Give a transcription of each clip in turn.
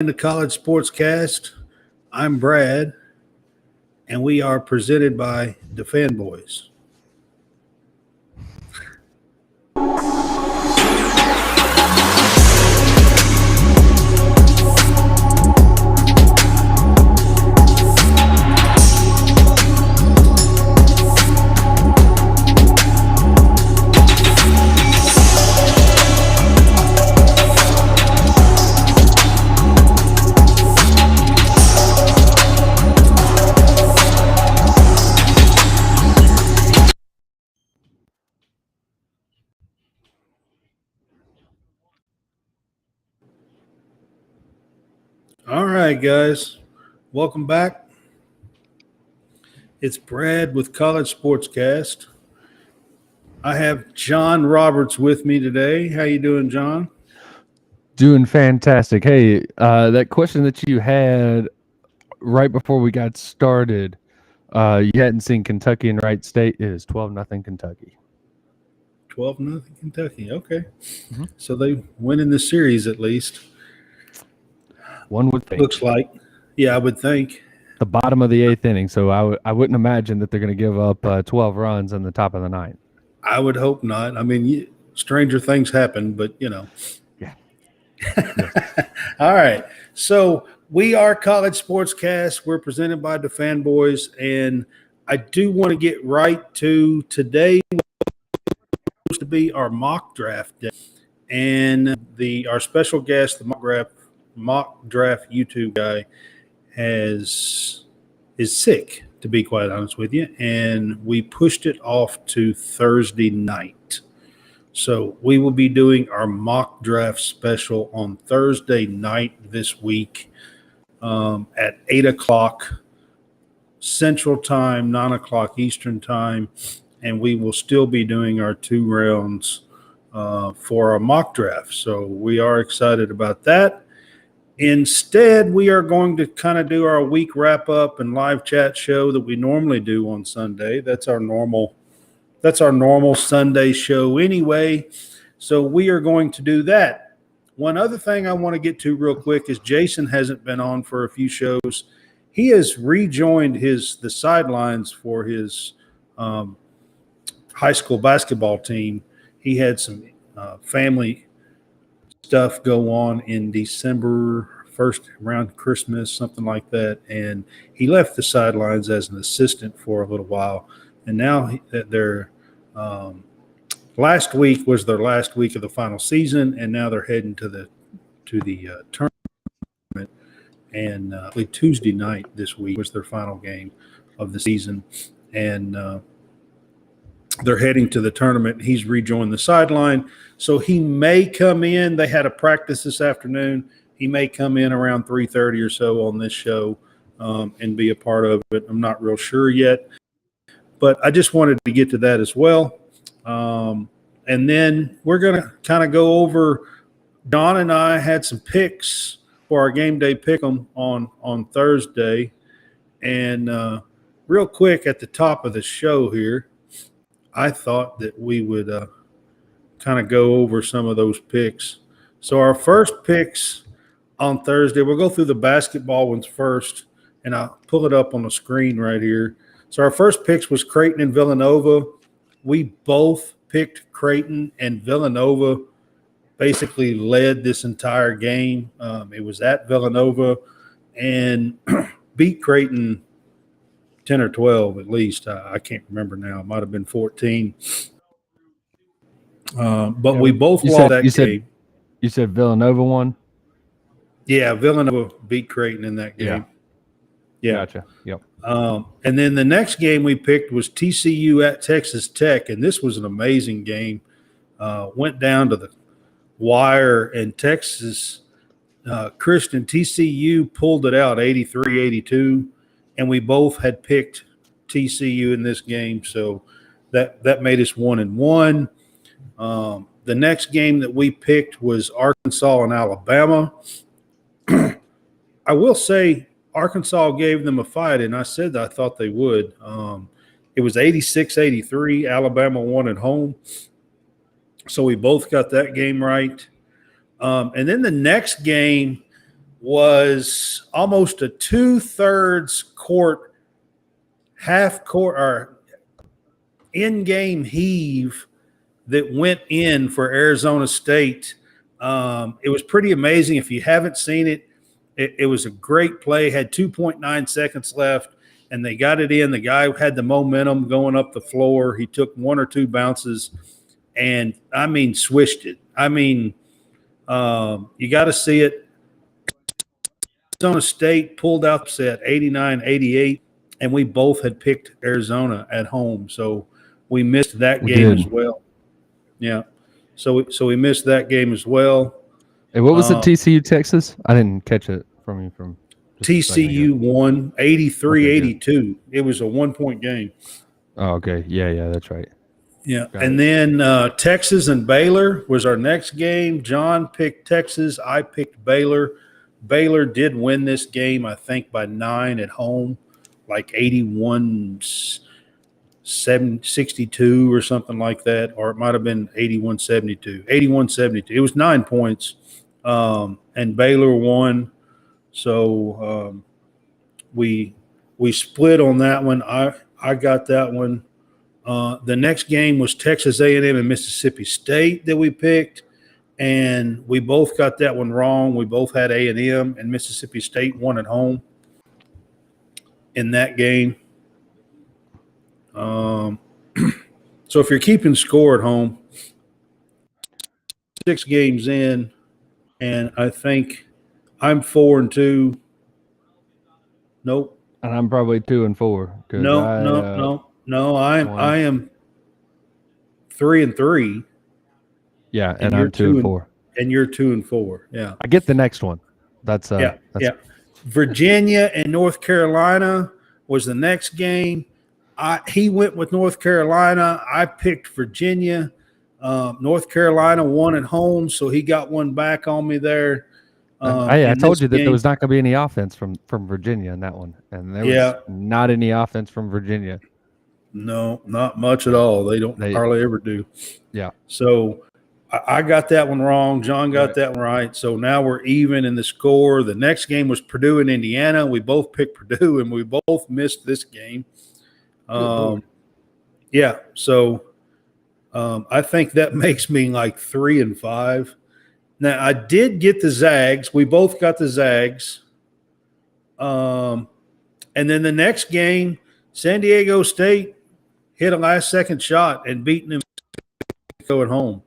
In the College SportsCast. I'm Brad, and we are presented by the Fanboys. All right, guys, welcome back. It's Brad with College SportsCast. I have John Roberts with me today. How you doing, John? Doing fantastic. Hey, that question that you had right before we got started, you hadn't seen Kentucky and Wright State. It is 12-0 Kentucky. 12-0 Kentucky. Okay. So they win in the series at least. One would think. Looks like. Yeah, I would think. The bottom of the eighth inning, so I wouldn't imagine that they're going to give up 12 runs in the top of the ninth. I would hope not. I mean, stranger things happen, but, you know. Yeah. All right. So we are College SportsCast. We're presented by the Fanboys, and I do want to get right to today. Supposed to be our mock draft day, and our special guest, the mock draft YouTube guy, is sick, to be quite honest with you, and we pushed it off to Thursday night. So we will be doing our mock draft special on Thursday night this week at 8 o'clock Central Time, 9 o'clock Eastern Time, and we will still be doing our 2 rounds for our mock draft. So we are excited about that. Instead, we are going to kind of do our week wrap-up and live chat show that we normally do on Sunday. That's our normal Sunday show anyway. So we are going to do that. One other thing I want to get to real quick is Jason hasn't been on for a few shows. He has rejoined the sidelines for his high school basketball team. He had some family stuff go on in December, first around Christmas, something like that, and he left the sidelines as an assistant for a little while. And now they're last week was their last week of the final season, and now they're heading to the tournament. And Tuesday night this week was their final game of the season, and they're heading to the tournament. He's rejoined the sideline, so he may come in. They had a practice this afternoon. He may come in around 3:30 or so on this show and be a part of it. I'm not real sure yet, but I just wanted to get to that as well. And then we're going to kind of go over. Don and I had some picks for our game day pick'em on Thursday, and real quick at the top of the show here, I thought that we would kind of go over some of those picks. So our first picks on Thursday, we'll go through the basketball ones first, and I'll pull it up on the screen right here. So our first picks was Creighton and Villanova. We both picked Creighton, and Villanova basically led this entire game. It was at Villanova and beat Creighton 10 or 12 at least. I can't remember now. It might have been 14. But we both lost that game. You said Villanova won? Yeah, Villanova beat Creighton in that game. Yeah. Gotcha. Yep. And then the next game we picked was TCU at Texas Tech, and this was an amazing game. Went down to the wire, and Texas Christian TCU pulled it out 83-82, and we both had picked TCU in this game, so that made us 1-1. The next game that we picked was Arkansas and Alabama. I will say Arkansas gave them a fight, and I said that I thought they would. It was 86-83. Alabama won at home. So we both got that game right. And then the next game was almost a 2/3 court, half court, or in-game heave that went in for Arizona State. It was pretty amazing. If you haven't seen it, it was a great play. Had 2.9 seconds left, and they got it in. The guy had the momentum going up the floor. He took one or two bounces, and swished it. You got to see it. Arizona State pulled out set 89-88, and we both had picked Arizona at home, so we missed that game as well. Yeah, so we missed that game as well. Hey, what was it, TCU Texas? I didn't catch it from you from TCU won 83-82. It was a 1-point game. Oh, okay. Yeah, that's right. Yeah, and then Texas and Baylor was our next game. John picked Texas. I picked Baylor. Baylor did win this game, I think, by 9 at home, like 81-62 or something like that, or it might have been 81-72. 81-72. It was 9 points, and Baylor won. So we split on that one. I got that one. The next game was Texas A&M and Mississippi State that we picked, and we both got that one wrong. We both had A&M, and Mississippi State won at home in that game. So if you're keeping score at home, 6 games in, and I think I'm 4-2. Nope. And I'm probably 2-4. No. I am 3-3. Yeah, and I'm 2-4. And you're 2-4. Yeah. I get the next one. That's Virginia and North Carolina was the next game. He went with North Carolina. I picked Virginia. North Carolina won at home, so he got one back on me there. I told you that there was not going to be any offense from Virginia in that one, and there was not any offense from Virginia. No, not much at all. They hardly ever do. Yeah. So I got that one wrong. John got that one right. So now we're even in the score. The next game was Purdue and Indiana. We both picked Purdue, and we both missed this game. Yeah. So I think that makes me like 3-5. Now, I did get the Zags. We both got the Zags. And then the next game, San Diego State hit a last-second shot and beat New Mexico at home.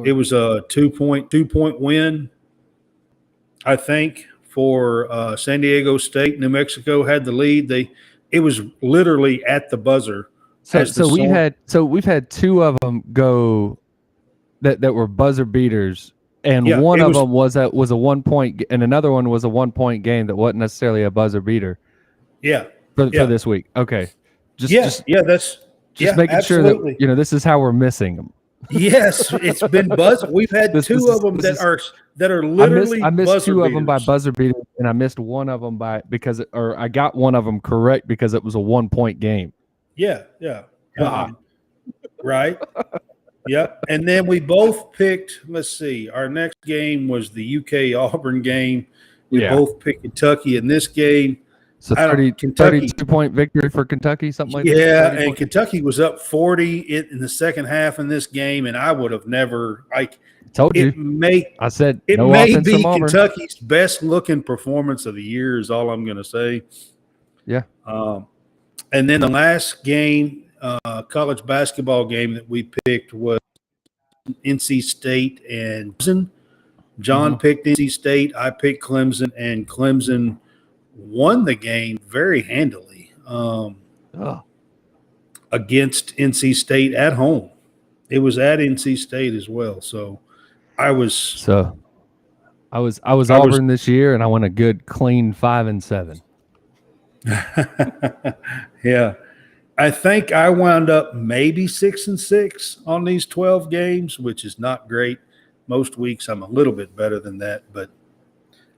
It was a two-point win, I think, for San Diego State. New Mexico had the lead. It was literally at the buzzer. So we've had 2 of them go that were buzzer beaters, and one of them was a 1-point, and another one was a 1-point game that wasn't necessarily a buzzer beater. Yeah. For this week. Okay. Just making absolutely. sure that this is how we're missing them. Yes, it's been buzzer. We've had 2 of them that are literally. I missed buzzer 2 of beaters. them by buzzer beaters, and I missed one of them I got one of them correct because it was a 1-point game. Yeah. Right. Yep. And then we both picked. Let's see. Our next game was the UK Auburn game. We both picked Kentucky in this game. So 32-point victory for Kentucky, something like that. Yeah, and Kentucky was up 40 in the second half in this game, and I would have never told you. I said it no may be Kentucky's best looking performance of the year. Is all I'm going to say. Yeah. And then the last game, college basketball game that we picked was NC State and Clemson. John picked NC State. I picked Clemson, and Clemson won the game very handily against NC State at home. It was at NC State as well. So I was Auburn this year, and I went a good clean 5-7. Yeah. I think I wound up maybe 6-6 on these 12 games, which is not great. Most weeks I'm a little bit better than that, but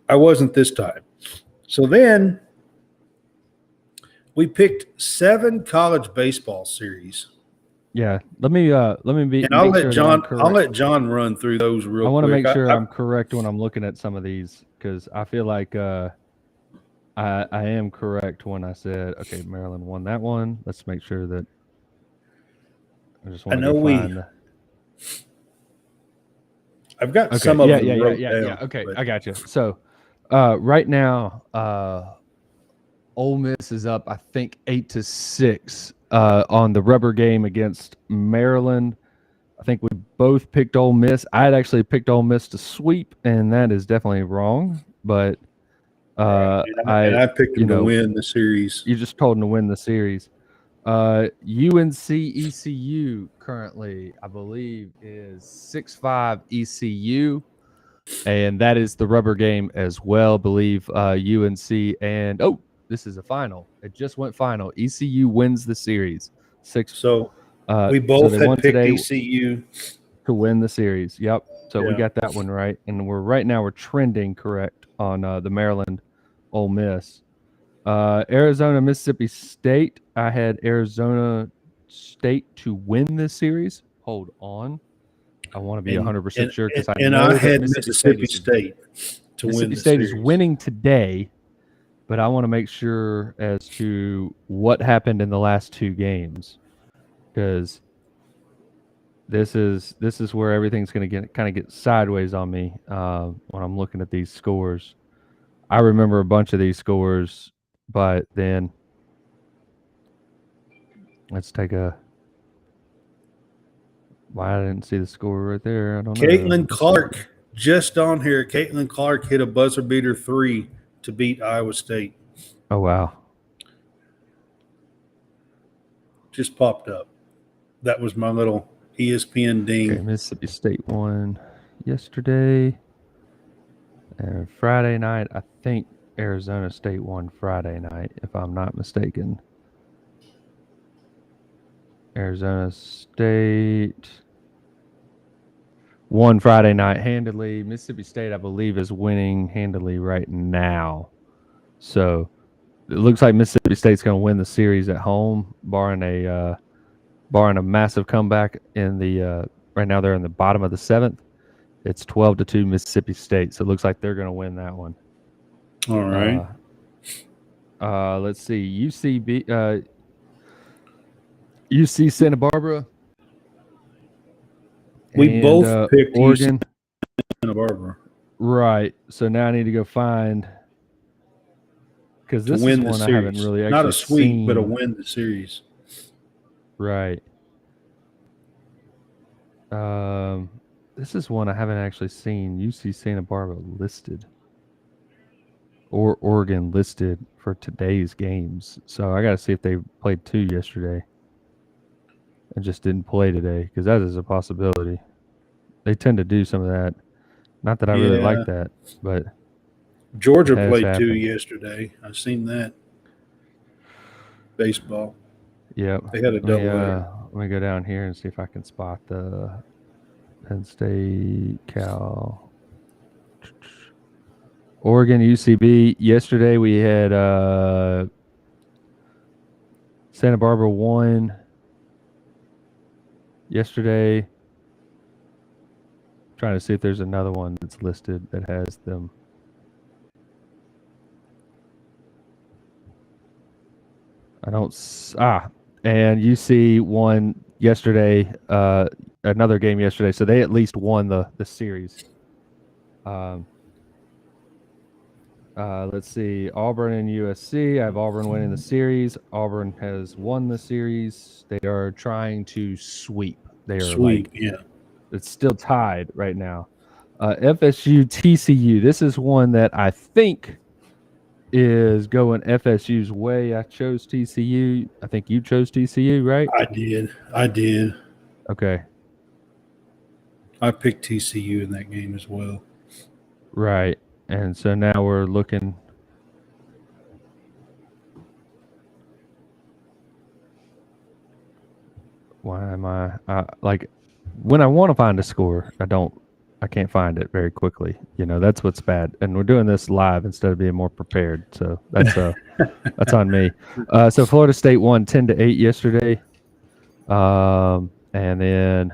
I wasn't this time. So then we picked 7 college baseball series. Yeah, let me be. And I'll let John run through those real quick. I want to make sure I'm correct when I'm looking at some of these because I feel like I am correct when I said, okay, Maryland won that one. Let's make sure that I just want to go find the. I've got Okay, some of them wrote down. Okay, but I got you. So, right now, Ole Miss is up, I think, 8-6 on the rubber game against Maryland. I think we both picked Ole Miss. I had actually picked Ole Miss to sweep, and that is definitely wrong. But and I picked them to win the series. You just told them to win the series. UNC ECU currently, I believe, is 6-5 ECU, and that is the rubber game as well. I believe UNC and this is a final. It just went final. ECU wins the series. So we both had picked today ECU to win the series. Yep. So we got that one right, and we're trending correct on the Maryland Ole Miss. Arizona, Mississippi State. I had Arizona State to win this series. Hold on. I want to be 100% sure because I had Mississippi State to win the series. Mississippi State is winning today, but I want to make sure as to what happened in the last two games, because this is where everything's going to get sideways on me when I'm looking at these scores. I remember a bunch of these scores, but then let's take a. Why I didn't see the score right there? I don't know. Caitlin Clark just on here. Caitlin Clark hit a buzzer beater 3 to beat Iowa State. Oh wow! Just popped up. That was my little ESPN ding. Okay, Mississippi State won yesterday, and Friday night. I think Arizona State won Friday night, if I'm not mistaken. Arizona State won Friday night handily. Mississippi State, I believe, is winning handily right now. So it looks like Mississippi State's going to win the series at home, barring a massive comeback in the. Right now, they're in the bottom of the 7th. It's 12-2 Mississippi State, so it looks like they're going to win that one. All right. Let's see. UC Santa Barbara. We both picked Oregon. UC Santa Barbara. Right. So now I need to go find, because this is one I haven't really actually not a sweep, seen. but a win the series. Right. This is one I haven't actually seen. UC Santa Barbara listed, or Oregon listed for today's games. So I got to see if they played 2 yesterday and just didn't play today, because that is a possibility. They tend to do some of that. Not that I really like that, but Georgia played 2 yesterday. I've seen that. Baseball. Yeah. They had a double header. Let me go down here and see if I can spot the Penn State, Cal, Oregon, UCB. Yesterday we had Santa Barbara won. Yesterday, trying to see if there's another one that's listed that has them. I don't. And UC won yesterday. Another game yesterday, so they at least won the series. Let's see, Auburn and USC. I have Auburn winning the series. Auburn has won the series. They are trying to sweep. They are it's still tied right now. FSU TCU. This is one that I think is going FSU's way. I chose TCU. I think you chose TCU, right? I did. Okay. I picked TCU in that game as well. Right. And so now we're looking. Why am I like when I want to find a score, I can't find it very quickly. That's what's bad. And we're doing this live instead of being more prepared. So that's that's on me. So Florida State won 10-8 yesterday. And then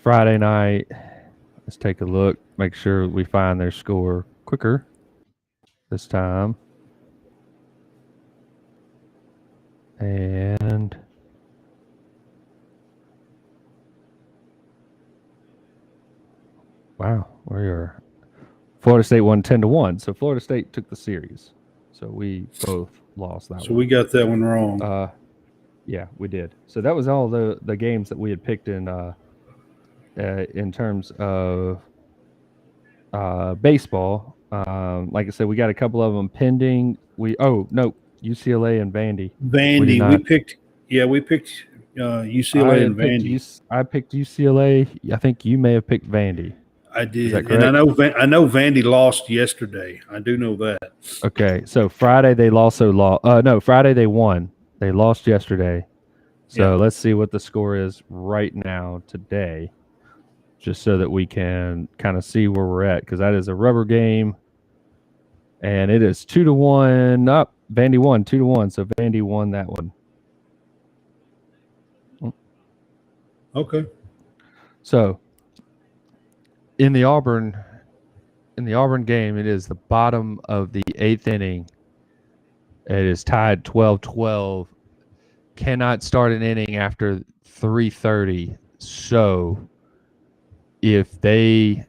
Friday night, Let's take a look. Make sure we find their score quicker this time. And wow, we are Florida State won 10-1. So Florida State took the series. So we both lost that one. So we got that one wrong. Yeah, we did. So that was all the games that we had picked in terms of baseball. Like I said, we got a couple of them pending. UCLA and Vandy. Vandy, we picked UCLA and Vandy. I picked UCLA. I think you may have picked Vandy. I did. Is that correct? And I know Vandy lost yesterday. I do know that. Okay, so Friday they also lost. Friday they won. They lost yesterday. So let's see what the score is right now today, just so that we can kind of see where we're at, because that is a rubber game, and it is 2-1 up. Vandy won 2-1, so Vandy won that one. Okay. So in the Auburn game, it is the bottom of the 8th inning. It is tied 12-12. Cannot start an inning after 3:30. So if they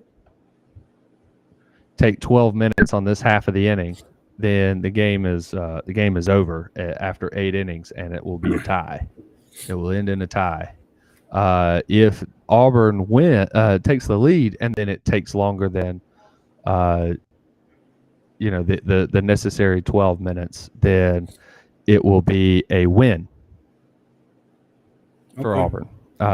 take 12 minutes on this half of the inning, then the game is over after 8 innings, and it will be a tie. It will end in a tie. If Auburn takes the lead, and then it takes longer than the necessary 12 minutes, then it will be a win for Auburn.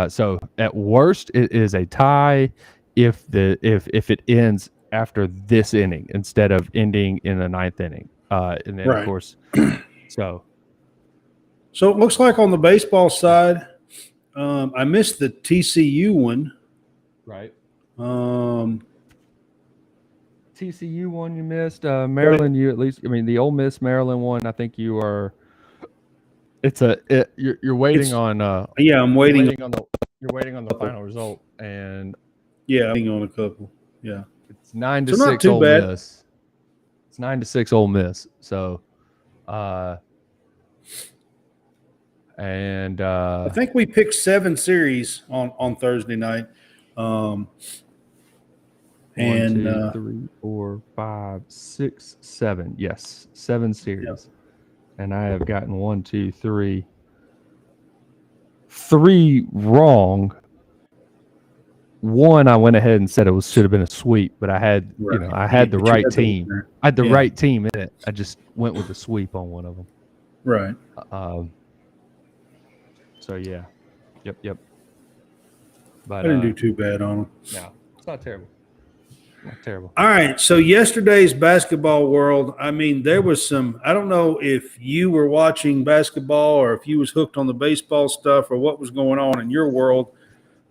So at worst, it is a tie if it ends after this inning instead of ending in the 9th inning. And then, of course, so it looks like on the baseball side, I missed the TCU one. Right. TCU one you missed. Maryland, you at least. I mean, the Ole Miss Maryland one. I think you are. You're waiting on. I'm waiting. You're waiting on the final result, and I'm waiting on a couple. Yeah. It's 9-6 Ole Miss. It's 9-6 Ole Miss. So, and I think we picked 7 series on Thursday night. 1, 2, 3, 4, 5, 6, 7. Yes, 7 series. Yep. And I have gotten 1, 2, 3 wrong. One, I went ahead and said it should have been a sweep, but I had I had the right team. I had the right team in it. I just went with the sweep on one of them. Right. So yeah. Yep. But I didn't do too bad on them. No, it's not terrible. Not terrible. All right. So yesterday's basketball world, I mean, there was some, I don't know if you were watching basketball or if you was hooked on the baseball stuff or what was going on in your world,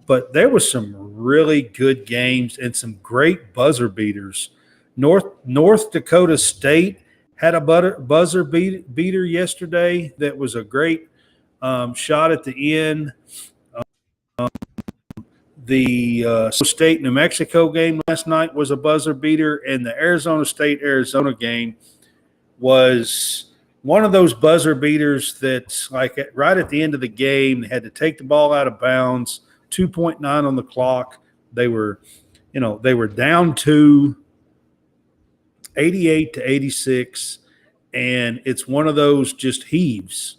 but there was some really good games and some great buzzer beaters. North Dakota State had a buzzer beater yesterday that was a great shot at the end. The State New Mexico game last night was a buzzer beater, and the Arizona State Arizona game was one of those buzzer beaters that's like right at the end of the game. They had to take the ball out of bounds. 2.9 on the clock. They were down to 88-86, and it's one of those just heaves.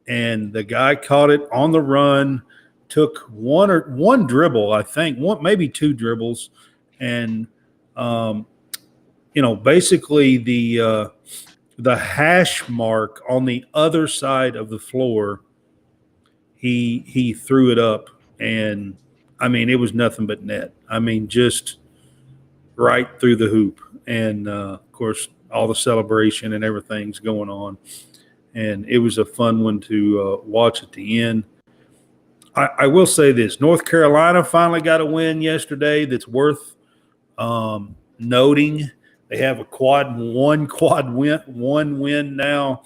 And the guy caught it on the run, took one dribble, I think, maybe 2 dribbles, and basically the hash mark on the other side of the floor, he threw it up. And, I mean, it was nothing but net. I mean, just right through the hoop. And, of course, all the celebration and everything's going on. And it was a fun one to watch at the end. I will say this. North Carolina finally got a win yesterday that's worth noting. They have a quad win now,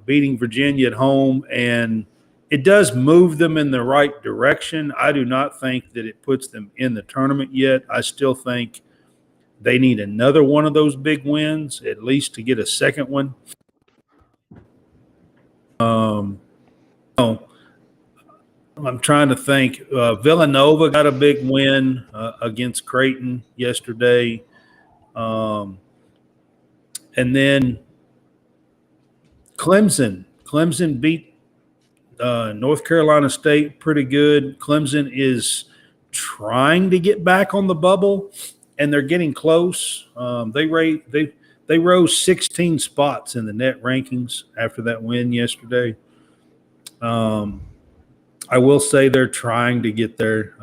beating Virginia at home. And it does move them in the right direction. I do not think that it puts them in the tournament yet. I still think they need another one of those big wins, at least to get a second one. I'm trying to think. Villanova got a big win against Creighton yesterday. And then Clemson beat North Carolina State pretty good. Clemson is trying to get back on the bubble, and they're getting close. They rose 16 spots in the net rankings after that win yesterday. I will say they're trying to get there.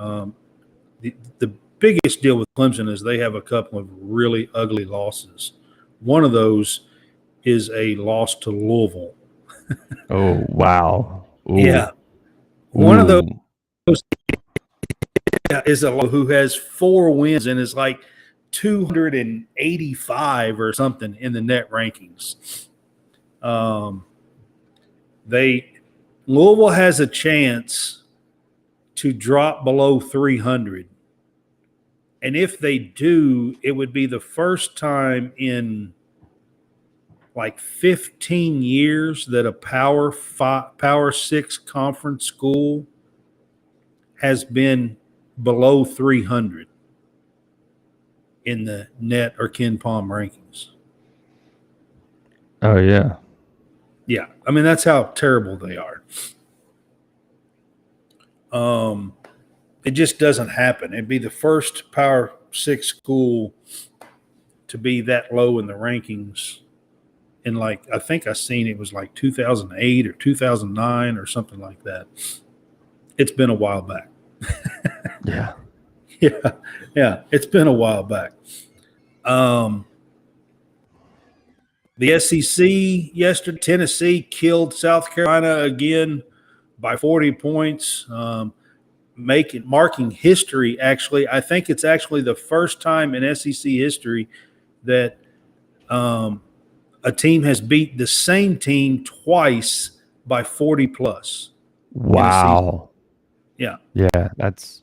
The biggest deal with Clemson is they have a couple of really ugly losses. One of those is a loss to Louisville. Oh, wow. Ooh. Yeah. One of those is who has 4 wins and is like 285 or something in the net rankings. Louisville has a chance to drop below 300. And if they do, it would be the first time in like 15 years that a Power 6 conference school has been below 300 in the net or Ken Palm rankings. Oh, yeah. Yeah. I mean, that's how terrible they are. It just doesn't happen. It'd be the first Power 6 school to be that low in the rankings in, like, I think I seen it was like 2008 or 2009 or something like that. It's been a while back. Yeah. Yeah. It's been a while back. The SEC yesterday, Tennessee killed South Carolina again by 40 points, marking history, actually. I think it's actually the first time in SEC history that a team has beat the same team twice by 40 plus. Wow. Yeah. Yeah, that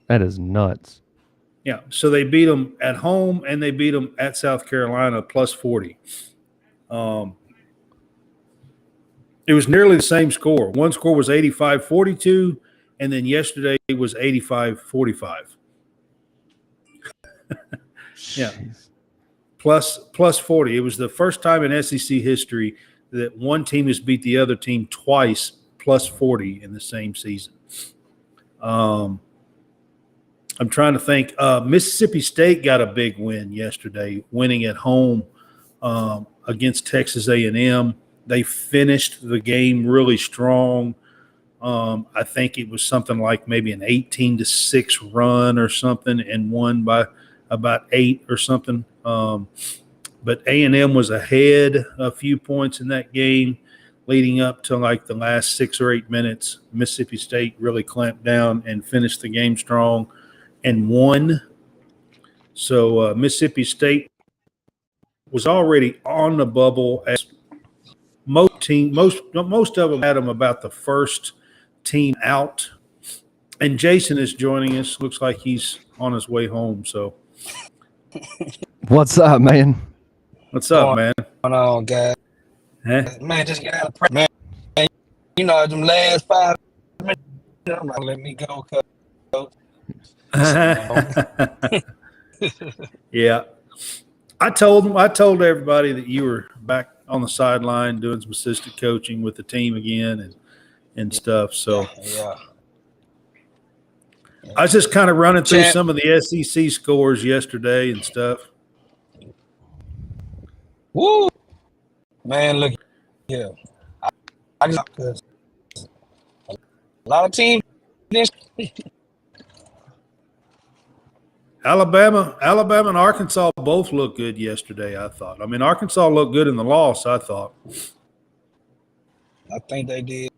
is nuts. Yeah. So they beat them at home and they beat them at South Carolina plus 40. It was nearly the same score. One score was 85-42, and then yesterday it was 85-45. Yeah. Plus 40. It was the first time in SEC history that one team has beat the other team twice plus 40 in the same season. I'm trying to think. Mississippi State got a big win yesterday, winning at home against Texas A&M. They finished the game really strong. I think it was something like maybe an 18-6 run or something, and won by about 8 or something. But A&M was ahead a few points in that game, leading up to like the last 6 or 8 minutes. Mississippi State really clamped down and finished the game strong and won. So Mississippi State was already on the bubble as most of them had them about the first team out. And Jason is joining us. Looks like he's on his way home. So what's up, man? What's up, man? What's going on, guys? Huh? Man, just got out of practice. Man, you know, them last 5 minutes, I'm like, let me go, coach. Yeah. I told everybody that you were back on the sideline doing some assistant coaching with the team again and stuff. So yeah. I was just kind of running through some of the SEC scores yesterday and stuff. Woo! Man, look here. I just because a lot of teams Alabama and Arkansas both looked good yesterday, I thought. I mean, Arkansas looked good in the loss, I thought. I think they did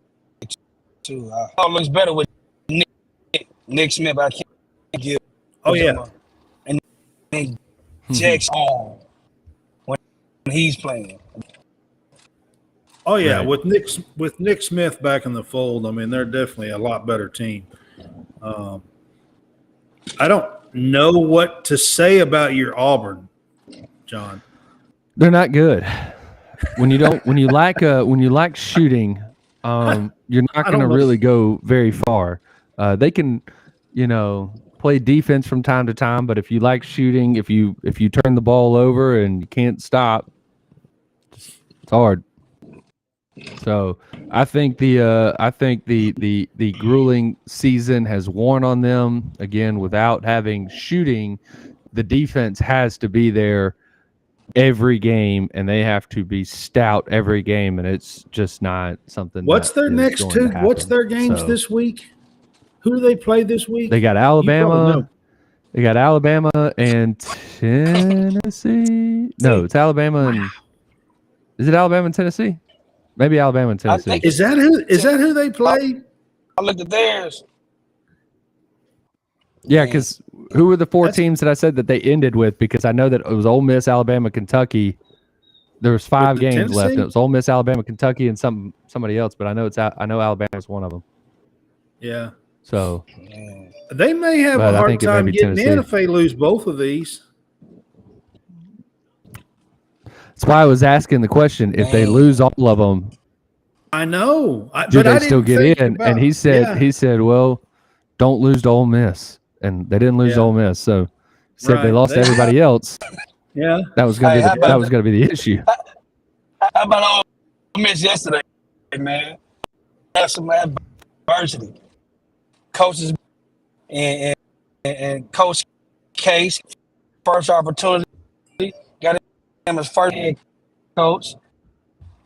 too. It looks better with Nick Smith. I can't give. Oh, yeah. And Jackson when he's playing. Oh yeah, Right. with Nick Smith back in the fold, I mean they're definitely a lot better team. I don't know what to say about your Auburn, John. They're not good. When you lack shooting, you're not I going to don't know. really go very far. They can, play defense from time to time, but if you like shooting, if you turn the ball over and you can't stop, it's hard. So I think the grueling season has worn on them. Again, without having shooting, the defense has to be there every game, and they have to be stout every game, and it's just not something. What's that their is next going two? to What's happen. their games So, this week? Who do they play this week? They got You probably Alabama. know. They got Alabama and Tennessee. No, it's Alabama and is it Alabama and Tennessee? Maybe Alabama and I Tennessee. think Is that who they play? I looked at theirs. Yeah, Man. because who were the four That's- teams that I said that they ended with? Because I know that it was Ole Miss, Alabama, Kentucky. There was 5 the games left. Tennessee? And it was Ole Miss, Alabama, Kentucky, and somebody else. But I know Alabama's one of them. Yeah. So Man. They may have But a I hard think it may time be getting in Tennessee. if they lose both of these. that's why I was asking the question: if they Man. lose all of them, I know. do But I they still didn't get think in? about, And he yeah, said, well, don't lose to Ole Miss, and they didn't lose to Yeah. Ole Miss. So he said they Right. lost to everybody else. Yeah. That was going Hey, to how be about that was going to be the issue. How about Ole Miss yesterday, man? Have some adversity. Coaches and Coach Case, first opportunity, got him as first head coach.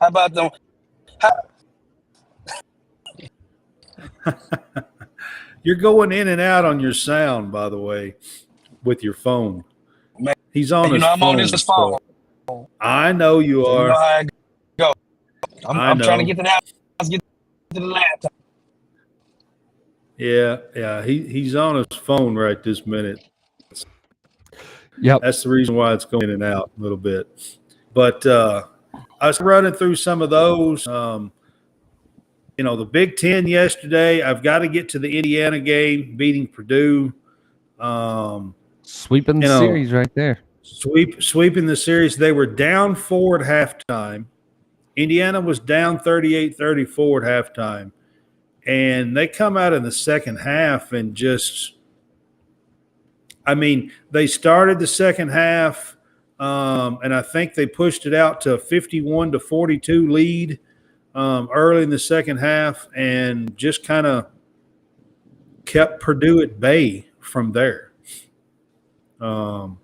How about them? You're going in and out on your sound, by the way, with your phone. Man, He's on his I'm phone. on this phone. So I know you So you know are. how it go. I'm trying to know. get to the house, get to the laptop. Yeah. He's on his phone right this minute. Yep. That's the reason why it's going in and out a little bit. But I was running through some of those. The Big Ten yesterday. I've got to get to the Indiana game, beating Purdue. Sweeping the series right there. Sweeping the series. They were down 4 at halftime. Indiana was down 38-34 at halftime. And they come out in the second half and just – they started the second half, and I think they pushed it out to a 51-42 lead early in the second half and just kind of kept Purdue at bay from there. And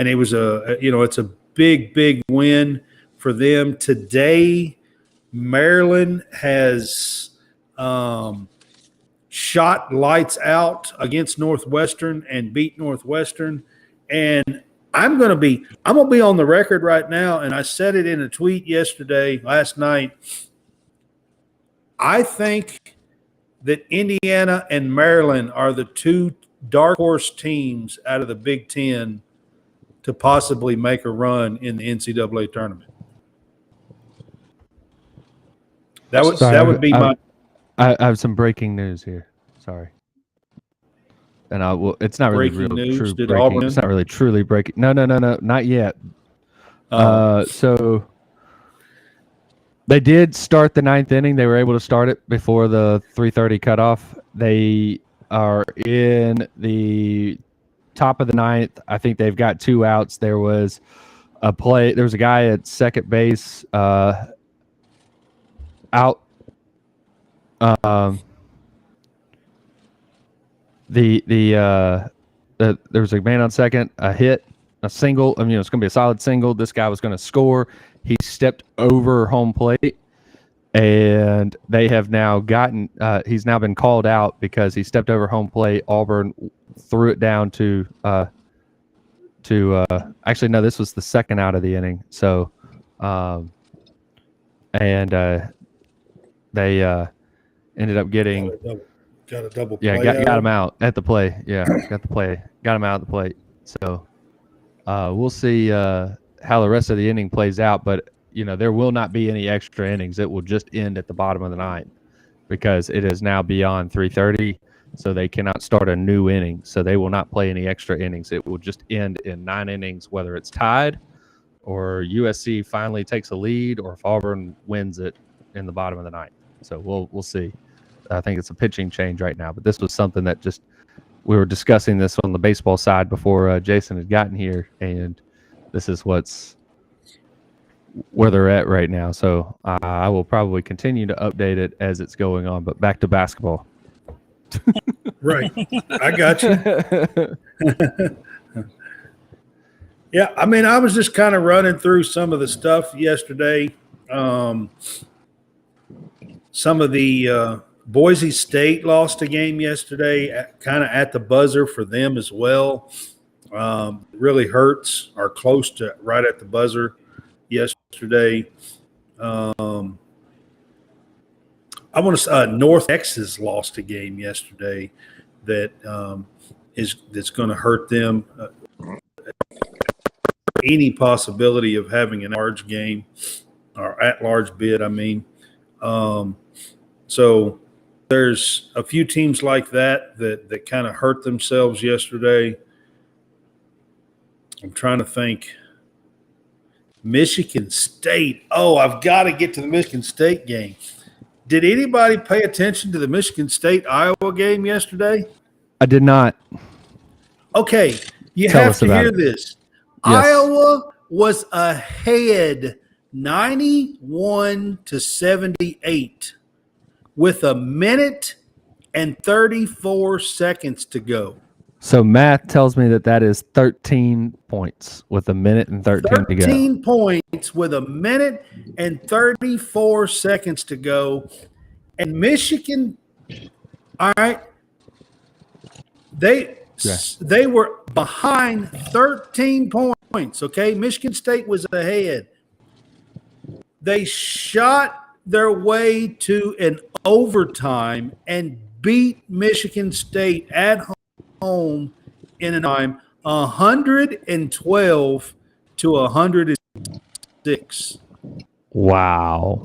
it was it's a big win for them. Today, Maryland has shot lights out against Northwestern and beat Northwestern. And I'm gonna be on the record right now, and I said it in a tweet last night. I think that Indiana and Maryland are the 2 dark horse teams out of the Big Ten to possibly make a run in the NCAA tournament. That would be my. I have some breaking news here. Sorry. And it's not really Breaking news? true Did breaking. Auburn- It's not really truly breaking. No, not yet. So they did start the 9th inning. They were able to start it before the 3:30 cutoff. They are in the top of the 9th. I think they've got 2 outs. There was a play. There was a guy at second base out. There was a man on second, a hit, a single. It's going to be a solid single. This guy was going to score. He stepped over home plate, and they have now gotten. He's now been called out because he stepped over home plate. Auburn threw it down to. Actually, no, this was the second out of the inning. So, they ended up getting. Got a double Yeah, play got him out at the play. Yeah, got him out at the plate. So we'll see how the rest of the inning plays out. But there will not be any extra innings. It will just end at the bottom of the ninth because it is now beyond 3:30, so they cannot start a new inning. So they will not play any extra innings. It will just end in 9 innings, whether it's tied or USC finally takes a lead or if Auburn wins it in the bottom of the ninth. So we'll see. I think it's a pitching change right now, but this was something that just we were discussing this on the baseball side before Jason had gotten here, and this is where they're at right now. So I will probably continue to update it as it's going on. But back to basketball. Right, I got you. Yeah, I mean, I was just kind of running through some of the stuff yesterday. Some of the Boise State lost a game yesterday, kind of at the buzzer for them as well. Really hurts, or close to right at the buzzer yesterday. I want to North Texas lost a game yesterday that that's going to hurt them. Any possibility of having an large game or at-large bid, I mean. So there's a few teams like that kind of hurt themselves yesterday. I'm trying to think. Michigan State. Oh, I've got to get to the Michigan State game. Did anybody pay attention to the Michigan State-Iowa game yesterday? I did not. Okay, you Tell have us to about hear it. this. Yes. Iowa was ahead 91-78 with 1 minute and 34 seconds to go. So math tells me that is 13 points with 1 minute and 13 to go. 13 points with 1 minute and 34 seconds to go. And Michigan, all right, they were behind 13 points, okay? Michigan State was ahead. They shot their way to an overtime and beat Michigan State at home in a time 112-106. Wow.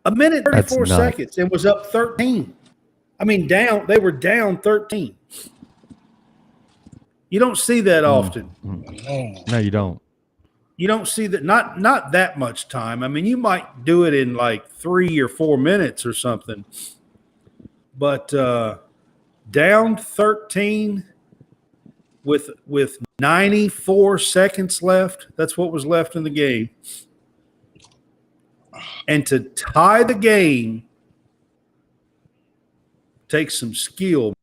1 minute 34 That's nuts. seconds and was up 13. I mean, they were down 13. You don't see that often. No, you don't. You don't see that, not that much time. I mean, you might do it in like 3 or 4 minutes or something. But down 13 with 94 seconds left. That's what was left in the game. And to tie the game takes some skill,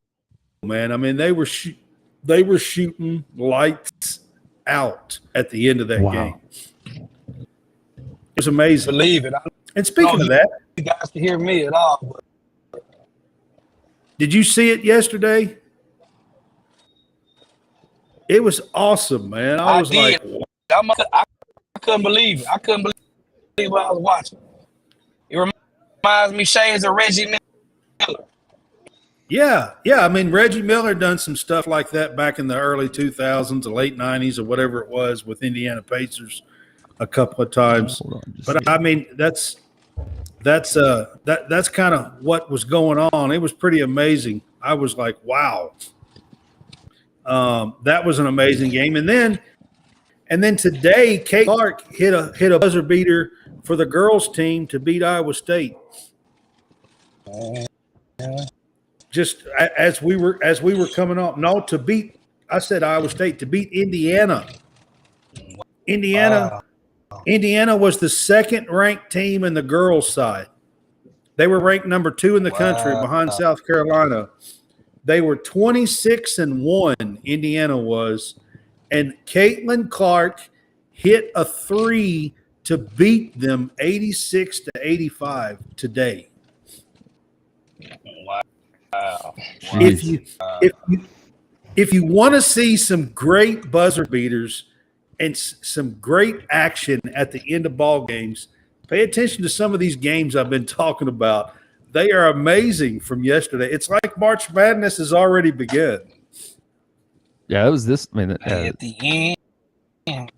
man. I mean, they were shooting lights out at the end of that game. It was amazing. Believe it. And speaking of that, You guys can hear me at all. did you see it yesterday? It was awesome, man. I was did. like, I couldn't believe it. I couldn't believe what I was watching. It reminds me shades of Reggie Miller. yeah. I mean, Reggie Miller done some stuff like that back in the early 2000s, the late 90s, or whatever it was with Indiana Pacers a couple of times. But I mean, that's kind of what was going on. It was pretty amazing. I was like, wow. That was an amazing game. And then today, Kate Clark hit a buzzer beater for the girls team to beat Iowa State. Just as we were coming off. No, to beat. I said Iowa State to beat Indiana. Indiana was the second-ranked team in the girls' side. They were ranked number 2 in the country behind South Carolina. They were 26-1, Indiana was, and Caitlin Clark hit a 3 to beat them 86-85 today. Wow. If you want to see some great buzzer beaters and some great action at the end of ball games, pay attention to some of these games I've been talking about. They are amazing from yesterday. It's like March Madness has already begun. Yeah, it was this. I mean, At the end.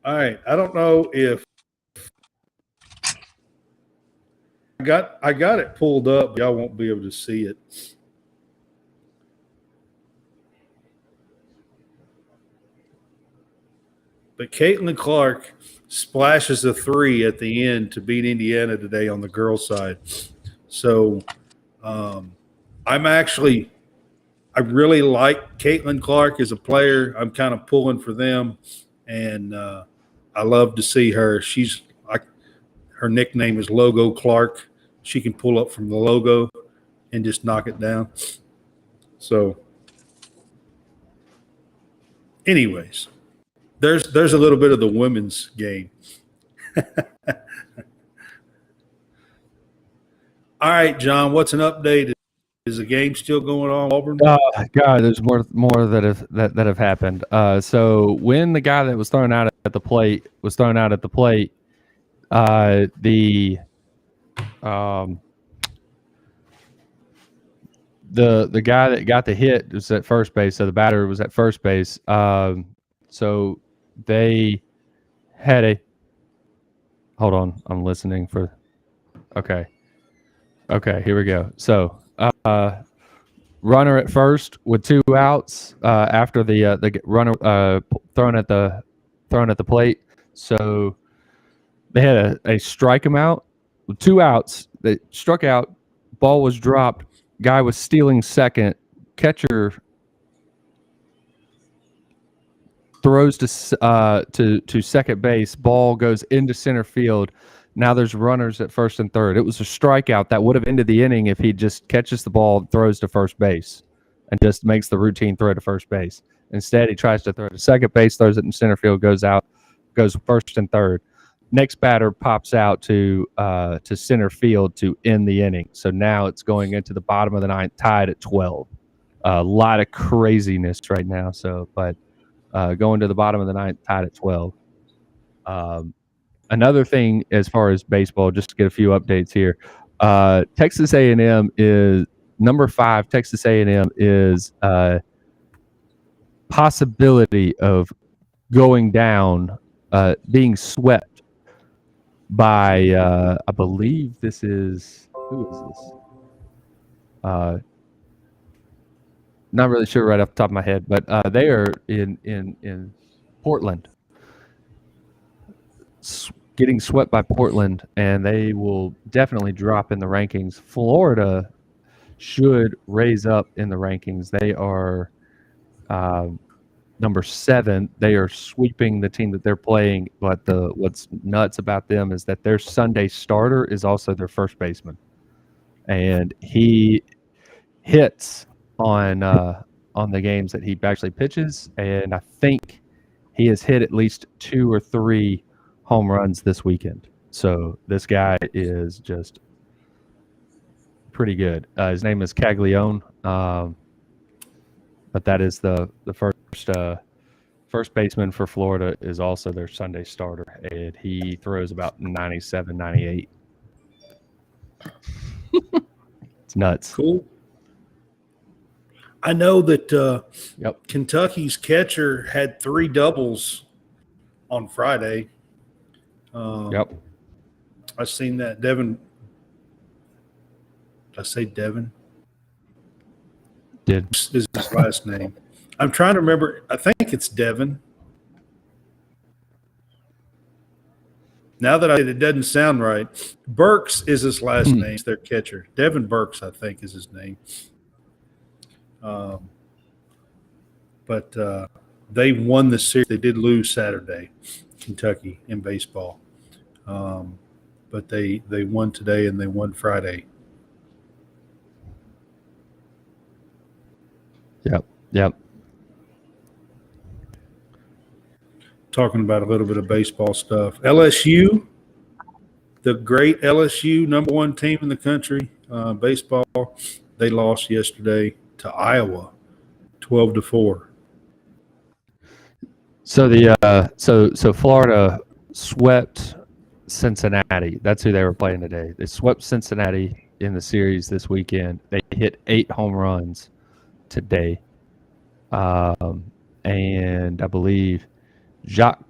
All right. I don't know if I got it pulled up, but y'all won't be able to see it. But Caitlin Clark splashes a 3 at the end to beat Indiana today on the girls' side. So I really like Caitlin Clark as a player. I'm kind of pulling for them, and I love to see her. Her nickname is Logo Clark. She can pull up from the logo and just knock it down. So, anyways, there's a little bit of the women's game. All right, John, what's an update? Is the game still going on, Auburn? God, there's more that have happened. So when the guy that was thrown out at the plate the guy that got the hit was at first base, so the batter was at first base. So they had a hold on, I'm listening for. Okay, here we go. So runner at first with 2 outs after the runner thrown at the plate. So they had a strike him out with 2 outs. They struck out. Ball was dropped. Guy was stealing second. Catcher throws to second base. Ball goes into center field. Now there's runners at first and third. It was a strikeout that would have ended the inning if he just catches the ball, throws to first base, and just makes the routine throw to first base. Instead, he tries to throw to second base, throws it in center field, goes out, goes first and third. Next batter pops out to center field to end the inning. So now it's going into the bottom of the ninth, tied at 12. A lot of craziness right now. So, but going to the bottom of the ninth, tied at 12. Another thing as far as baseball, just to get a few updates here. Texas A&M is number 5. Texas A&M is possibility of going down, being swept by I believe this is who is this? Not really sure right off the top of my head, but they are in Portland, getting swept by Portland, and they will definitely drop in the rankings. Florida should raise up in the rankings. They are number 7. They are sweeping the team that they're playing, but what's nuts about them is that their Sunday starter is also their first baseman, and he hits on the games that he actually pitches, and I think he has hit at least 2 or 3 home runs this weekend. So this guy is just pretty good. His name is Caglione, but that is the first baseman for Florida is also their Sunday starter, and he throws about 97, 98. It's nuts. Cool. I know that Yep. Kentucky's catcher had 3 doubles on Friday. Yep. I seen that. Devin. Did I say Devin? Did. Is his last name. I'm trying to remember. I think it's Devin. Now that it doesn't sound right. Burks is his last name. It's their catcher. Devin Burks, I think, is his name. But they won the series. They did lose Saturday, Kentucky, in baseball. But they won today and they won Friday. Yep. Talking about a little bit of baseball stuff. LSU, the great LSU, number 1 team in the country, baseball, they lost yesterday to Iowa, 12-4. So so Florida swept Cincinnati. That's who they were playing today. They swept Cincinnati in the series this weekend. They hit 8 home runs today. And I believe Jacques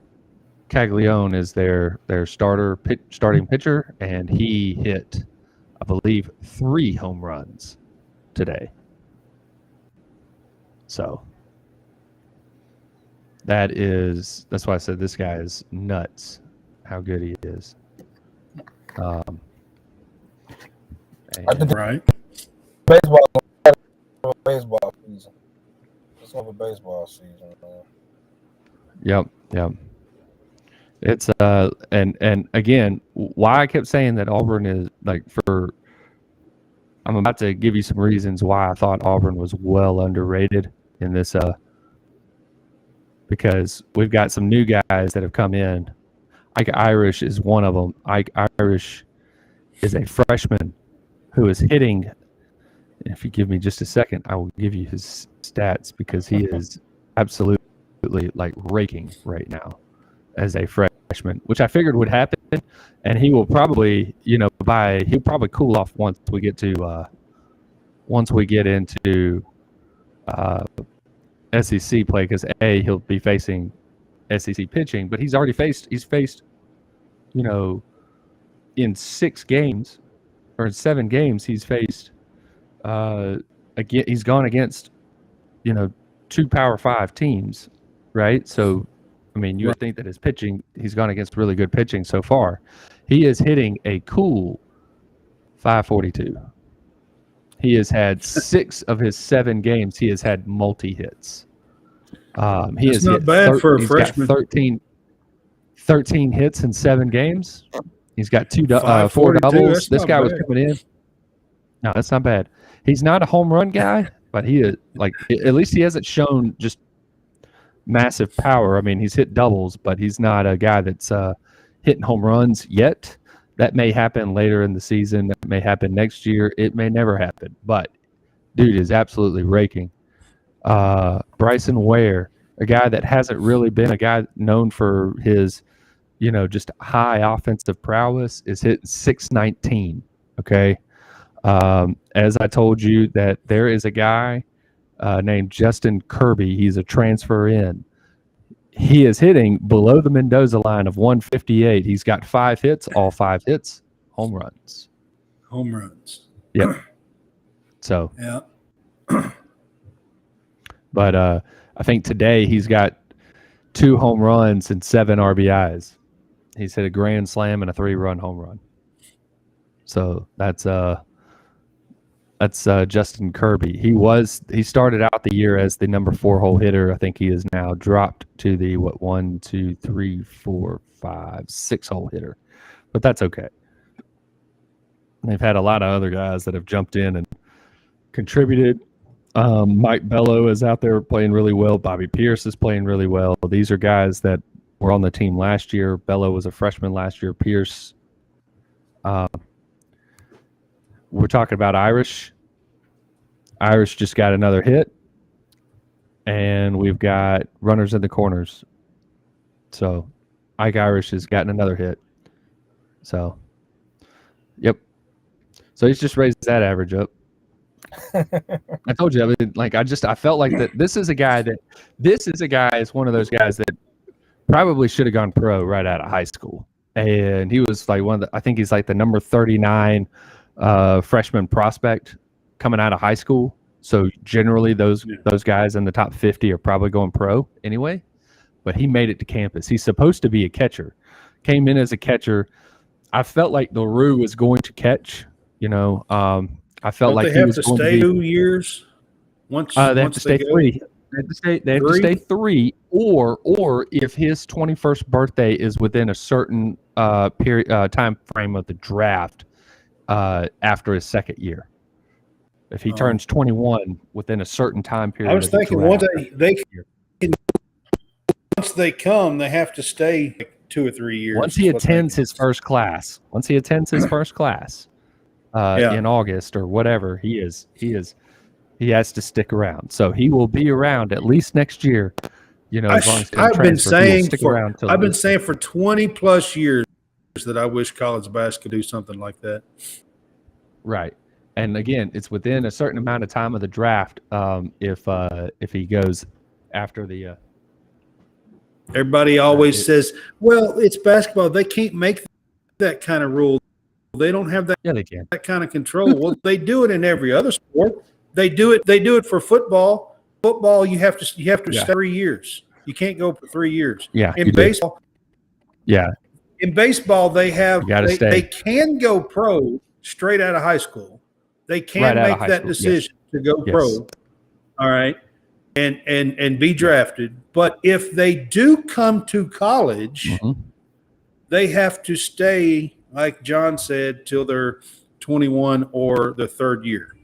Caglione is their starting pitcher, and he hit, I believe, 3 home runs today. So that's why I said this guy is nuts, how good he is. I think Right. baseball season. It's over baseball season, man. Yep. It's and again, why I kept saying that Auburn is I'm about to give you some reasons why I thought Auburn was well underrated in this because we've got some new guys that have come in. Ike Irish is one of them. Ike Irish is a freshman who is hitting. If you give me just a second, I will give you his stats because he is absolutely raking right now as a freshman, which I figured would happen. And he will probably, he'll probably cool off once we get into SEC play because he'll be facing SEC pitching, but he's faced, in 6 games or in 7 games, he's faced, again, he's gone against, 2 Power 5 teams, right? So, I mean, you would think that his pitching, he's gone against really good pitching so far. He is hitting a cool 542. He has had 6 of his 7 games. He has had multi-hits. That's not bad for a freshman. Got 13 hits in 7 games. He's got 4 doubles. This guy was coming in. No, that's not bad. He's not a home run guy, but he is at least he hasn't shown just massive power. I mean, he's hit doubles, but he's not a guy that's hitting home runs yet. That may happen later in the season. That may happen next year. It may never happen. But dude is absolutely raking. Bryson Ware, a guy that hasn't really been a guy known for his, just high offensive prowess, is hitting 619. Okay. As I told you, that there is a guy named Justin Kirby. He's a transfer in. He is hitting below the Mendoza line of 158. He's got 5 hits, all 5 hits, home runs. Home runs. Yep. So. Yeah. But I think today he's got 2 home runs and 7 RBIs. He's hit a grand slam and a 3-run home run. So that's Justin Kirby. He started out the year as the number 4 hole hitter. I think he is now dropped to the 1, 2, 3, 4, 5, 6 hole hitter. But that's okay. They've had a lot of other guys that have jumped in and contributed. Mike Bello is out there playing really well. Bobby Pierce is playing really well. These are guys that were on the team last year. Bello was a freshman last year. Pierce. We're talking about Irish. Irish just got another hit. And we've got runners in the corners. So Ike Irish has gotten another hit. So, yep. So he's just raised that average up. I told you, I mean, I felt like that this is a guy is one of those guys that probably should have gone pro right out of high school. And he was I think he's like the number 39 freshman prospect coming out of high school. So generally those guys in the top 50 are probably going pro anyway. But he made it to campus. He's supposed to be a catcher. Came in as a catcher. I felt like LaRue was going to catch, I felt like they have to stay 2 years. Once they have to stay 3. They have to stay 3, or if his 21st birthday is within a certain time frame of the draft after his second year. If he turns 21 within a certain time period. I was thinking once they come, they have to stay 2 or 3 years. Once he attends his first class. In August or whatever, he has to stick around. So he will be around at least next year. As long as I've been saying for 20 plus years that I wish college basketball could do something like that. Right. And again, it's within a certain amount of time of the draft. If he goes after the Everybody always says, well, it's basketball. They can't make that kind of rule. They don't have that, Yeah, they can. that kind of control. Well, they do it in every other sport. They do it for football. Football, you have to stay 3 years. You can't go for 3 years. Yeah. In baseball, they stay. can go pro straight out of high school. They can make that decision to go pro. All right. And be drafted. But if they do come to college, they have to stay, like John said, till they're 21 or the third year.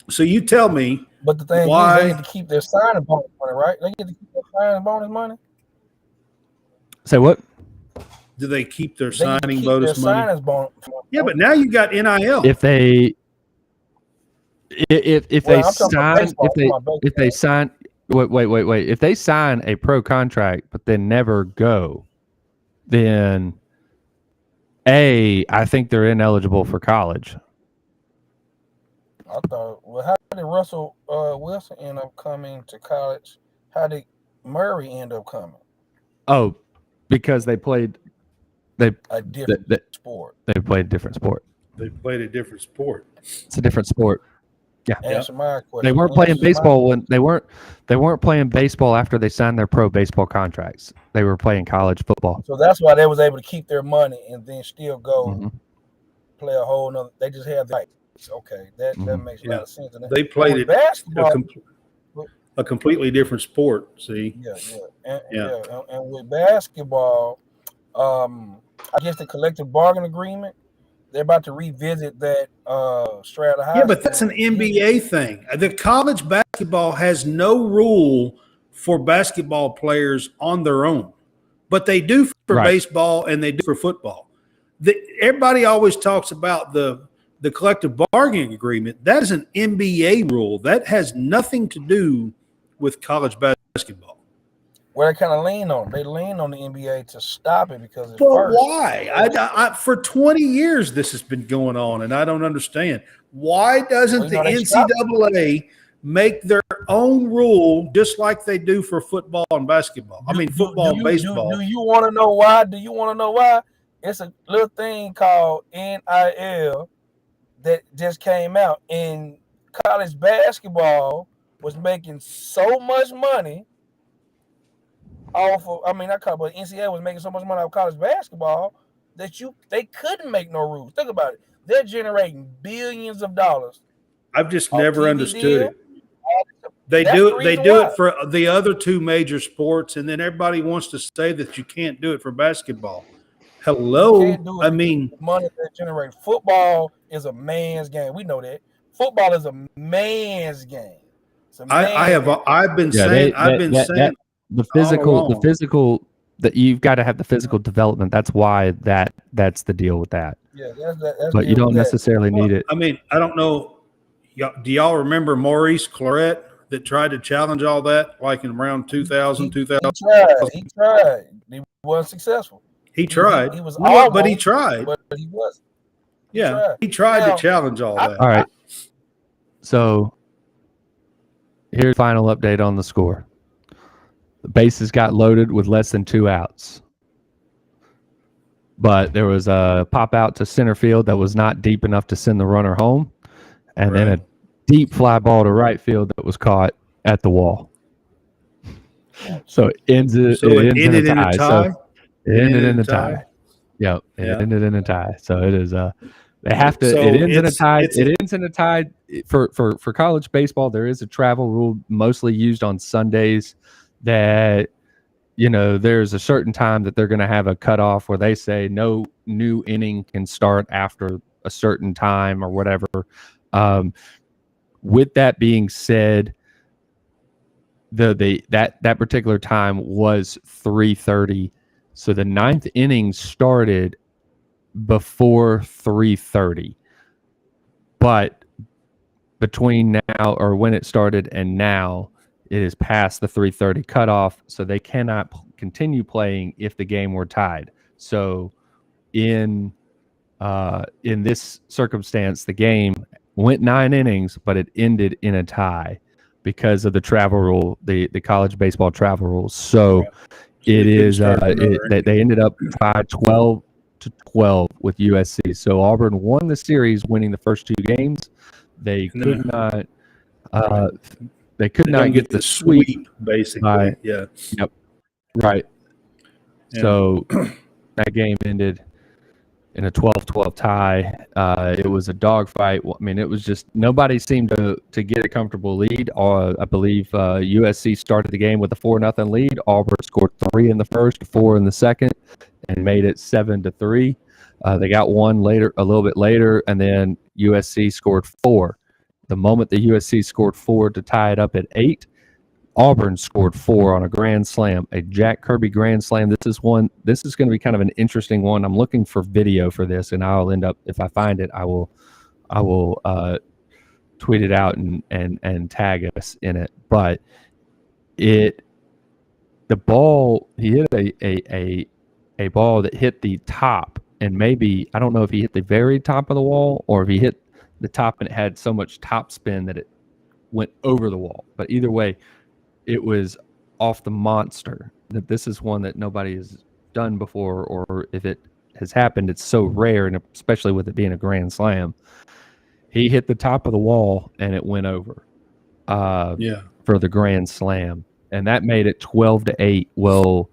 So you tell me. But the thing is, they get to keep their signing bonus money, right? They get to keep their signing bonus money. Say what? Do they keep their signing bonus money? Yeah, but now you got NIL. If they sign a pro contract but then never go, then I think they're ineligible for college. I thought, well, how did Russell Wilson end up coming to college? How did Murray end up coming? Oh, because they played a different sport. They played a different sport. They played a different sport. It's a different sport. Yeah. Answer my question. They weren't playing baseball when they weren't playing baseball after they signed their pro baseball contracts. They were playing college football. So that's why they was able to keep their money and then still go play a whole nother. They just have the rights. Okay, that makes a lot of sense. They played it basketball, a completely different sport. See, and with basketball, I guess the collective bargaining agreement, they're about to revisit that Strata High. Yeah, but that's an NBA thing. The college basketball has no rule for basketball players on their own, but they do for baseball and they do for football. Everybody always talks about the collective bargaining agreement. That is an NBA rule. That has nothing to do with college basketball. Well, they kind of lean on it. They lean on the NBA to stop it because it's why? I for 20 years this has been going on, and I don't understand. Why doesn't the NCAA make their own rule just like they do for football and basketball? Football and baseball. Do you want to know why? It's a little thing called NIL that just came out, and college basketball was making so much money off of, NCAA was making so much money off of college basketball that they couldn't make no rules. Think about it. They're generating billions of dollars. I've just never understood it. They do it for the other two major sports, and then everybody wants to say that you can't do it for basketball. Hello, money that generates. Football is a man's game. We know that. Football is a man's game. I've been saying the physical that you've got to have the physical development. That's why that's the deal with that. Yeah, that's but you don't necessarily need it. I don't know. Do y'all remember Maurice Claret that tried to challenge all that, like in around 2000? He tried. He wasn't successful. He tried. He was but he tried. But he wasn't. He tried to challenge all that. All right. So here's the final update on the score. The bases got loaded with less than 2 outs. But there was a pop out to center field that was not deep enough to send the runner home. And then a deep fly ball to right field that was caught at the wall. So it ended in a tie. It ended in a tie. Yep. It ended in a tie. So it is they have to it ends in a tie. It ends in a tie for college baseball. There is a travel rule mostly used on Sundays that there's a certain time that they're going to have a cutoff where they say no new inning can start after a certain time or whatever. With that being said, that particular time was 3:30. So the 9th inning started before 3:30, but between now or when it started and now, it is past the 3:30 cutoff. So they cannot continue playing if the game were tied. So in this circumstance, the game went 9 innings, but it ended in a tie. because of the travel rule, the college baseball travel rules. So They it couldn't is start another they ended up tied 12-12 with USC. So Auburn won the series, winning the first 2 games. They And then- could not They not don't get the sweep basically. by Yeah. Yep. Right. Yeah. So that game ended in a 12-12 tie. It was a dogfight. I mean, it was just nobody seemed to get a comfortable lead. I believe USC started the game with a 4-0 lead. Auburn scored 3 in the first, 4 in the second, and made it 7-3. They got one later, a little bit later, and then USC scored 4. The moment the USC scored 4 to tie it up at 8, Auburn scored 4 on a grand slam, a Jack Kirby grand slam. This is going to be kind of an interesting one. I'm looking for video for this, and I'll end up, if I find it, I will tweet it out and tag us in it. But the ball, he hit a ball that hit the top, and maybe, I don't know if he hit the very top of the wall or if he hit the top and it had so much top spin that it went over the wall. But either way, it was off the monster. That this is one that nobody has done before, or if it has happened, it's so rare, and especially with it being a grand slam. He hit the top of the wall and it went over for the grand slam, and that made it 12-8. Well,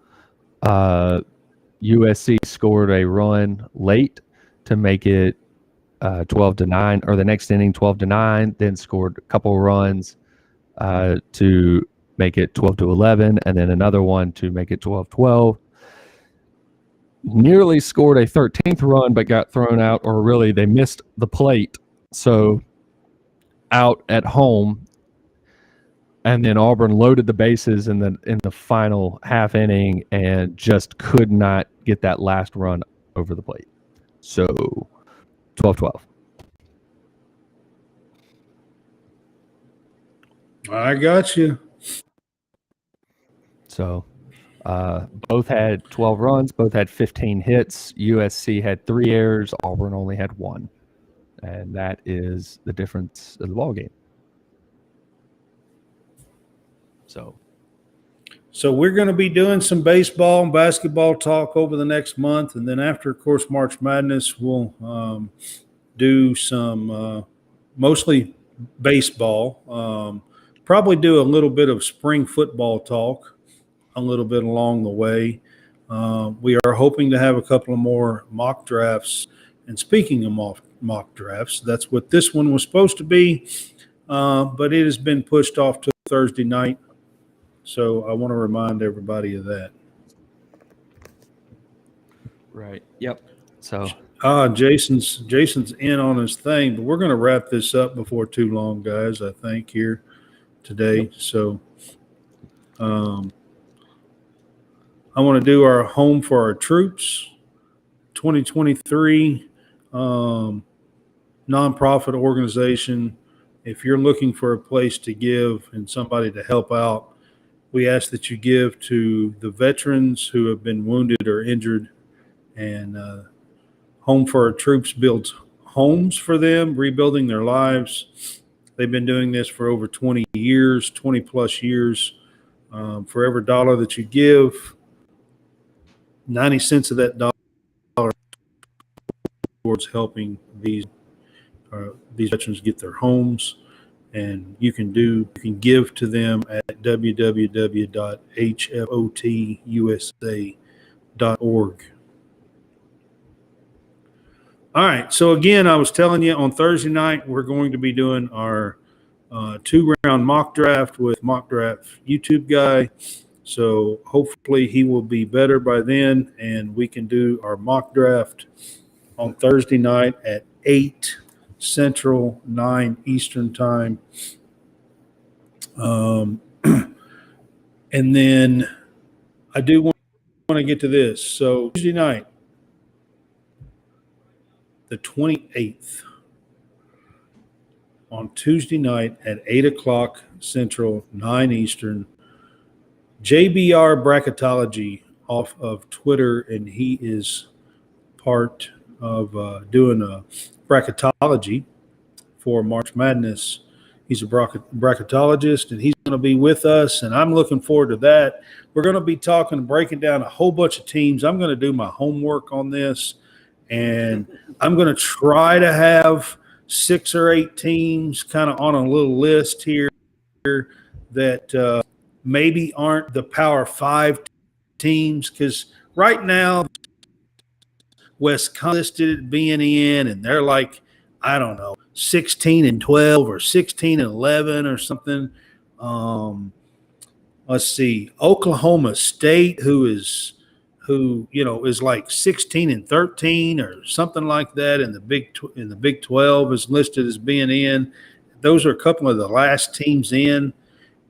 USC scored a run late to make it 12-9, or the next inning 12-9, then scored a couple runs to make it 12-11, and then another one to make it 12-12. Nearly scored a 13th run, but got thrown out, or really they missed the plate. So out at home, and then Auburn loaded the bases in the final half inning and just could not get that last run over the plate. So 12-12. I got you. So both had 12 runs, both had 15 hits. USC had 3 errors, Auburn only had 1. And that is the difference of the ball game. So we're going to be doing some baseball and basketball talk over the next month. And then after, of course, March Madness, we'll do some mostly baseball. Probably do a little bit of spring football talk a little bit along the way. We are hoping to have a couple of more mock drafts. And speaking of mock drafts, that's what this one was supposed to be, but it has been pushed off to Thursday night. So I want to remind everybody of that. Right. Yep. So Jason's in on his thing, but we're going to wrap this up before too long, guys, I think, here today. Yep. So I want to do our Home for Our Troops 2023 nonprofit organization. If you're looking for a place to give and somebody to help out, we ask that you give to the veterans who have been wounded or injured. And Home for Our Troops builds homes for them, rebuilding their lives. They've been doing this for over 20 years, 20 plus years. For every dollar that you give, 90 cents of that dollar towards helping these veterans get their homes. And you can give to them at www.hfotusa.org. All right. So again, I was telling you on Thursday night, we're going to be doing our 2-round mock draft with Mock Draft YouTube guy. So hopefully he will be better by then, and we can do our mock draft on Thursday night at 8 Central, 9 Eastern time. And then I do want to get to this. So Tuesday night, the 28th, on Tuesday night at 8 o'clock Central, 9 Eastern, JBR Bracketology off of Twitter, and he is part of doing a bracketology for March Madness. He's a bracketologist, and he's going to be with us, and I'm looking forward to that. We're going to be breaking down a whole bunch of teams. I'm going to do my homework on this, and I'm going to try to have 6 or 8 teams kind of on a little list here that maybe aren't the Power 5 teams, because right now Wisconsin listed being in, and they're like, I don't know, 16-12 or 16-11 or something. Let's see, Oklahoma State, who is like 16-13 or something like that in the Big 12, is listed as being in. Those are a couple of the last teams in,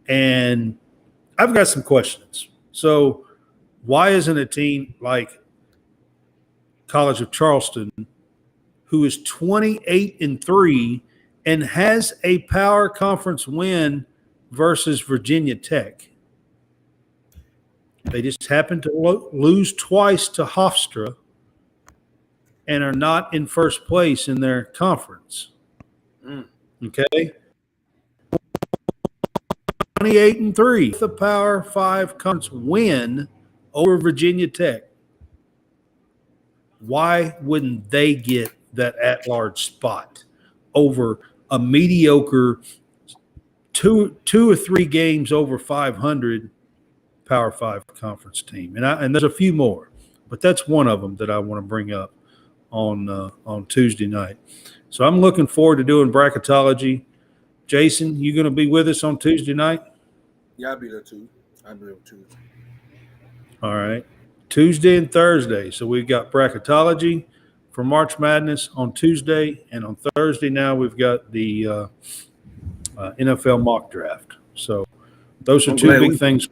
and I've got some questions. So, why isn't a team like College of Charleston, who is 28-3 and has a power conference win versus Virginia Tech? They just happened to lose twice to Hofstra and are not in first place in their conference. Okay? 28-3, the Power 5 conference win over Virginia Tech. Why wouldn't they get that at-large spot over a mediocre two or three games over 500 Power 5 conference team? And there's a few more, but that's one of them that I want to bring up on Tuesday night. So I'm looking forward to doing bracketology. Jason, you going to be with us on Tuesday night? Yeah, I'll be there too. I'll be there Tuesday. All right. Tuesday and Thursday. So we've got bracketology for March Madness on Tuesday, and on Thursday now we've got the NFL mock draft. So those are two big things.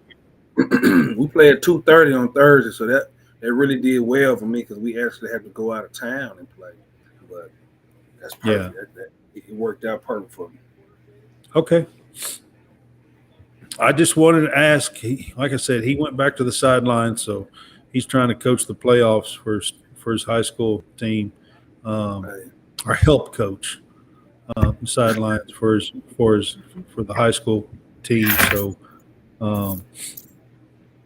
We play at 2:30 on Thursday, so that really did well for me because we actually had to go out of town and play. But that's perfect. Yeah. It worked out perfect for me. Okay. I just wanted to ask, like I said, he went back to the sideline, so he's trying to coach the playoffs for his high school team, or help coach sidelines for the high school team. So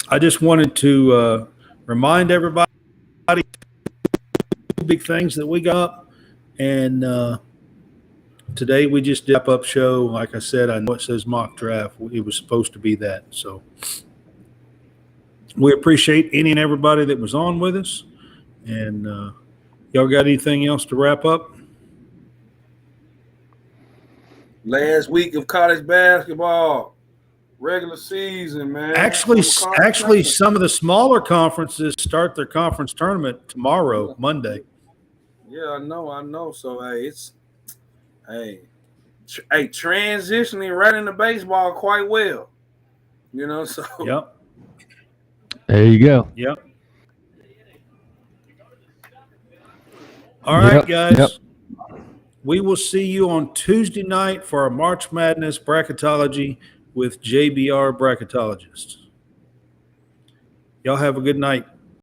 I just wanted to remind everybody big things that we got, and today we just did a wrap-up show. Like I said, I know it says mock draft. It was supposed to be that. So we appreciate any and everybody that was on with us. And y'all got anything else to wrap up? Last week of college basketball, regular season, man. Actually, some of the smaller conferences start their conference tournament tomorrow, Monday. Yeah, I know. So, transitioning right into baseball quite well. So. Yep. There you go. Yep. All right, guys. Yep. We will see you on Tuesday night for our March Madness bracketology with JBR bracketologists. Y'all have a good night.